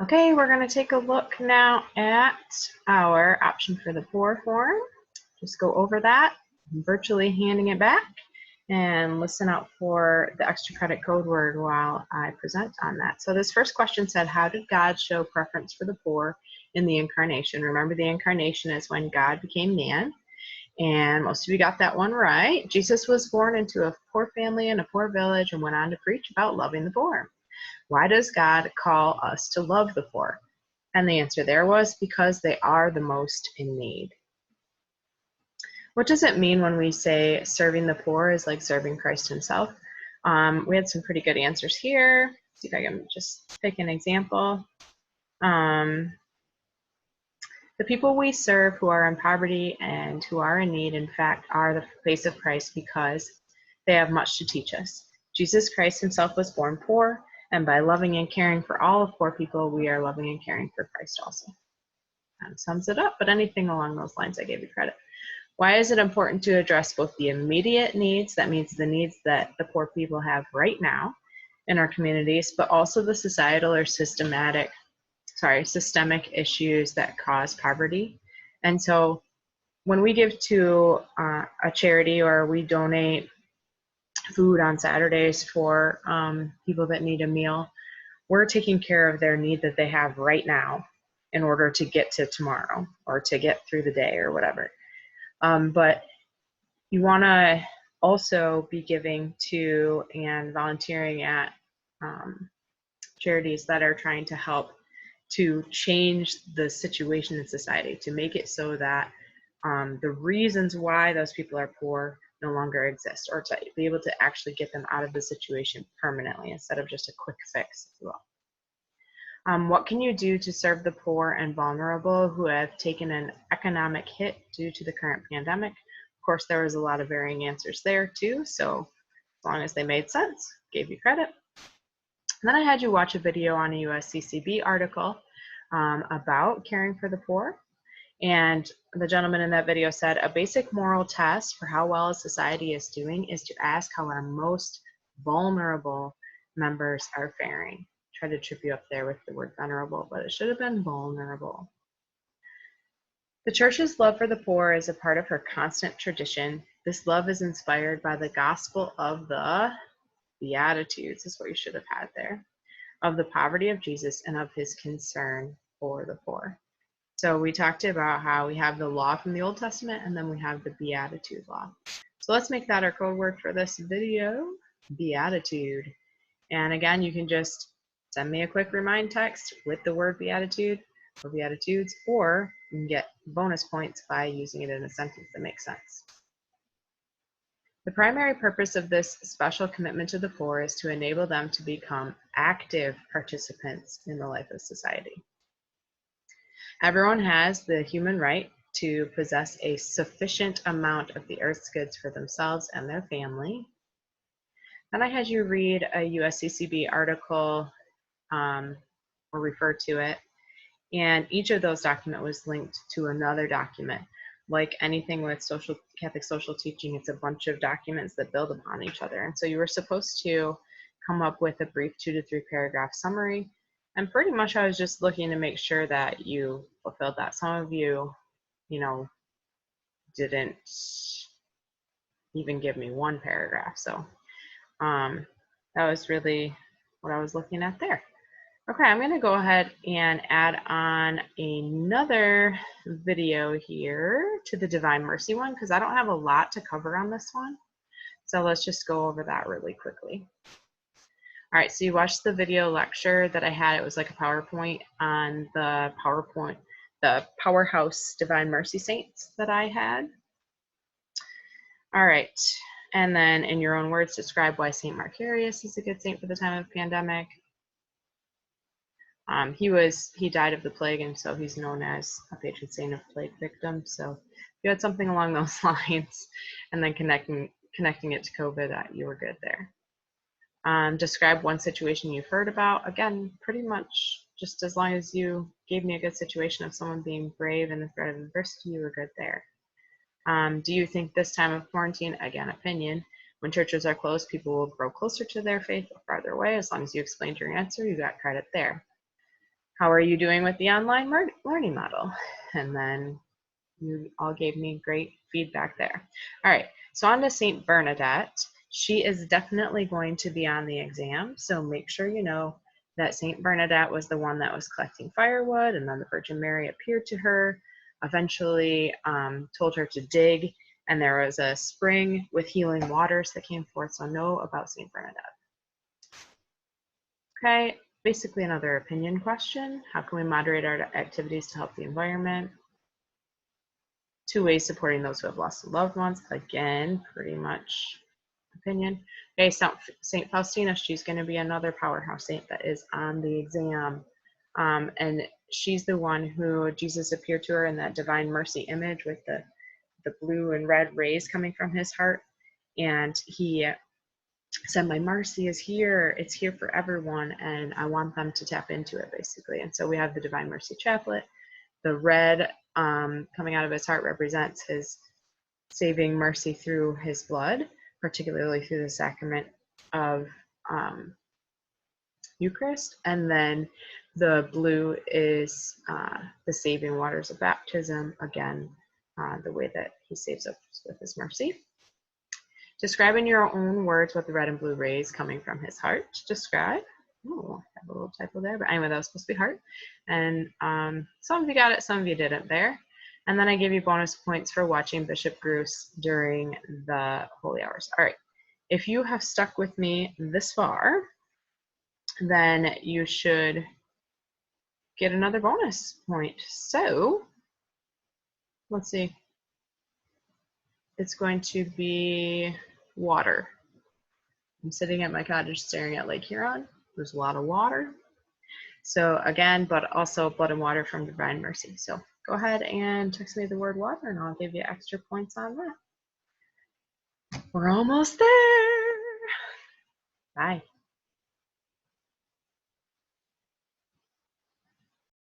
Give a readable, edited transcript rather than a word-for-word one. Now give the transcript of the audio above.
Okay, we're going to take a look now at our option for the poor form. Just go over that, virtually handing it back, and listen out for the extra credit code word while I present on that. So this first question said, how did God show preference for the poor in the incarnation? Remember, the incarnation is when God became man, and most of you got that one right. Jesus was born into a poor family in a poor village and went on to preach about loving the poor. Why does God call us to love the poor? And the answer there was because they are the most in need. What does it mean when we say serving the poor is like serving Christ himself? We had some pretty good answers here. Let's see if I can just pick an example. The people we serve who are in poverty and who are in need, in fact, are the face of Christ because they have much to teach us. Jesus Christ himself was born poor, and by loving and caring for all of poor people, we are loving and caring for Christ also. That sums it up, but anything along those lines, I gave you credit. Why is it important to address both the immediate needs, that means the needs that the poor people have right now in our communities, but also the societal or systemic issues that cause poverty? And so when we give to a charity or we donate food on Saturdays for people that need a meal, we're taking care of their need that they have right now in order to get to tomorrow or to get through the day or whatever. But you want to also be giving to and volunteering at charities that are trying to help to change the situation in society, to make it so that the reasons why those people are poor no longer exist, or to be able to actually get them out of the situation permanently instead of just a quick fix, if you will. What can you do to serve the poor and vulnerable who have taken an economic hit due to the current pandemic? Of course, there was a lot of varying answers there too, so as long as they made sense, gave you credit. And then I had you watch a video on a USCCB article about caring for the poor. And the gentleman in that video said, a basic moral test for how well a society is doing is to ask how our most vulnerable members are faring. Tried to trip you up there with the word venerable, but it should have been vulnerable. The church's love for the poor is a part of her constant tradition. This love is inspired by the gospel of the Beatitudes, is what you should have had there, of the poverty of Jesus and of his concern for the poor. So we talked about how we have the law from the Old Testament and then we have the Beatitude law. So let's make that our code word for this video, Beatitude. And again, you can just send me a quick remind text with the word Beatitude or Beatitudes, or you can get bonus points by using it in a sentence that makes sense. The primary purpose of this special commitment to the poor is to enable them to become active participants in the life of society. Everyone has the human right to possess a sufficient amount of the earth's goods for themselves and their family. Then I had you read a USCCB article or refer to it, and each of those documents was linked to another document. Like anything with Catholic social teaching, it's a bunch of documents that build upon each other. And so you were supposed to come up with a brief 2 to 3 paragraph summary. And pretty much I was just looking to make sure that you fulfilled that. Some of you, didn't even give me 1 paragraph. So that was really what I was looking at there. Okay, I'm going to go ahead and add on another video here to the Divine Mercy one because I don't have a lot to cover on this one. So let's just go over that really quickly. All right, so you watched the video lecture that I had. It was like a PowerPoint on the Powerhouse Divine Mercy Saints that I had. All right, and then in your own words, describe why St. Macarius is a good saint for the time of pandemic. He died of the plague, and so he's known as a patron saint of plague victims. So if you had something along those lines, and then connecting it to COVID, you were good there. Describe one situation you've heard about. Again, pretty much just as long as you gave me a good situation of someone being brave in the threat of adversity, you were good there. Do you think this time of quarantine, again, opinion, when churches are closed, people will grow closer to their faith or farther away? As long as you explained your answer, you got credit there. how are you doing with the online learning model? And then you all gave me great feedback there. All right, so on to St. Bernadette. She is definitely going to be on the exam, so make sure you know that St. Bernadette was the one that was collecting firewood, and then the Virgin Mary appeared to her, eventually told her to dig, and there was a spring with healing waters that came forth, so know about St. Bernadette. Okay, basically another opinion question. How can we moderate our activities to help the environment? 2 ways supporting those who have lost loved ones. Again, pretty much opinion. Okay, St. Faustina, she's going to be another powerhouse saint that is on the exam. And she's the one who Jesus appeared to her in that divine mercy image with the blue and red rays coming from his heart. And he said, my mercy is here. It's here for everyone. And I want them to tap into it, basically. And so we have the Divine Mercy Chaplet. The red coming out of his heart represents his saving mercy through his blood, particularly through the sacrament of Eucharist. And then the blue is the saving waters of baptism, again, the way that he saves us with his mercy. Describe in your own words what the red and blue rays coming from his heart describe. Oh, I have a little typo there, but anyway, that was supposed to be heart. And some of you got it, some of you didn't there. And then I gave you bonus points for watching Bishop Bruce during the Holy Hours. All right, if you have stuck with me this far, then you should get another bonus point. So, let's see. It's going to be water. I'm sitting at my cottage staring at Lake Huron. There's a lot of water. So again, but also blood and water from Divine Mercy. So go ahead and text me the word water and I'll give you extra points on that. We're almost there. Bye.